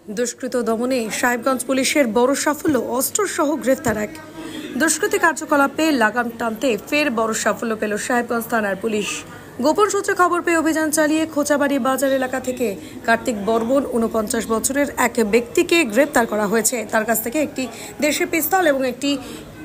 দুষ্কৃত দমনে সাহেবগঞ্জ পুলিশের বড় সাফল্য, অস্ত্রসহ গ্রেফতার এক। দুষ্কৃতী কার্যকলাপে লাগাম টানতে ফের বড় সাফল্য পেল সাহেবগঞ্জ থানার পুলিশ। গোপন সূত্রে খবর পেয়ে অভিযান চালিয়ে খোঁচাবাড়ি বাজার এলাকা থেকে কার্তিক বর্মন ৪৯ বছরের এক ব্যক্তিকে গ্রেফতার করা হয়েছে। তার কাছ থেকে একটি দেশি পিস্তল এবং একটি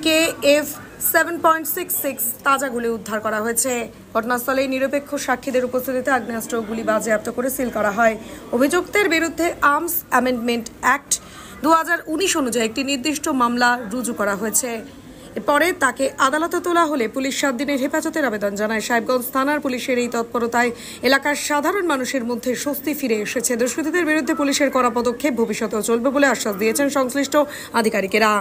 KF 7.66 তাজা গুলি উদ্ধার করা হয়েছে। ঘটনাস্থলে নিরপেক্ষ সাক্ষীদের উপস্থিতিতে আগ্নেয়াস্ত্র গুলি বাজেয়াপ্ত করে সিল করা হয়। অভিযুক্তের বিরুদ্ধে আর্মস অ্যামেন্ডমেন্ট অ্যাক্ট 2019 অনুযায়ী একটি নির্দিষ্ট মামলা রুজু করা হয়েছে। এরপরে তাকে আদালতে তোলা হলে পুলিশ 7 দিনের হেফাজতের আবেদন জানায়। সাহেবগঞ্জ থানার পুলিশের এই তৎপরতায় এলাকার সাধারণ মানুষের মধ্যে স্বস্তি ফিরে এসেছে। দুষ্কৃতীদের বিরুদ্ধে পুলিশের কড়া পদক্ষেপ ভবিষ্যতেও চলবে বলে আশ্বাস দিয়েছেন সংশ্লিষ্ট আধিকারিকেরা।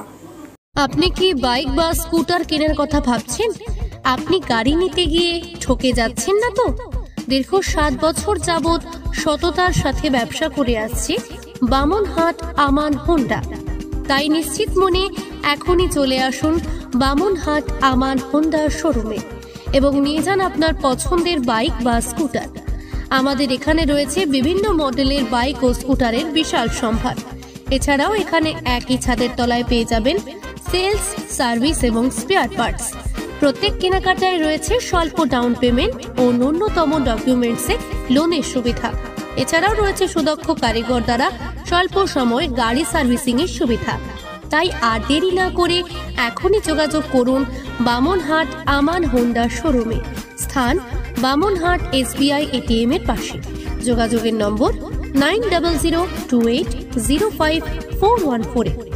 আপনি কি বাইক বা স্কুটার কেনার কথা ভাবছেন? আপনি গাড়ি নিতে গিয়ে ঠকে যাচ্ছেন না তো? দীর্ঘ 7 বছর যাবৎ সততার সাথে ব্যবসা করে আসছে বামনহাট আমান হোন্ডা। তাই নিশ্চিত মনে এখনই চলে আসুন বামনহাট আমান হোন্ডা শোরুমে এবং নিয়ে যান আপনার পছন্দের বাইক বা স্কুটার। আমাদের এখানে রয়েছে বিভিন্ন মডেলের বাইক ও স্কুটারের বিশাল সম্ভার। এছাড়াও এখানে একই ছাদের তলায় পেয়ে যাবেন সেলস, সার্ভিস এবং স্পেয়ার পার্টস। প্রত্যেক কেনাকাটায় রয়েছে স্বল্প ডাউন পেমেন্ট ও ন্যূনতম ডকুমেন্টসে লোনের সুবিধা। এছাড়াও রয়েছে সুদক্ষ কারিগর দ্বারা স্বল্প সময়ে গাড়ি সার্ভিসিং এর সুবিধা। তাই আর দেরি না করে এখনই যোগাযোগ করুন বামনহাট আমান হোন্ডা শোরুমে। স্থান বামনহাট SBI ATM এর পাশে। যোগাযোগের নম্বর 9002805414।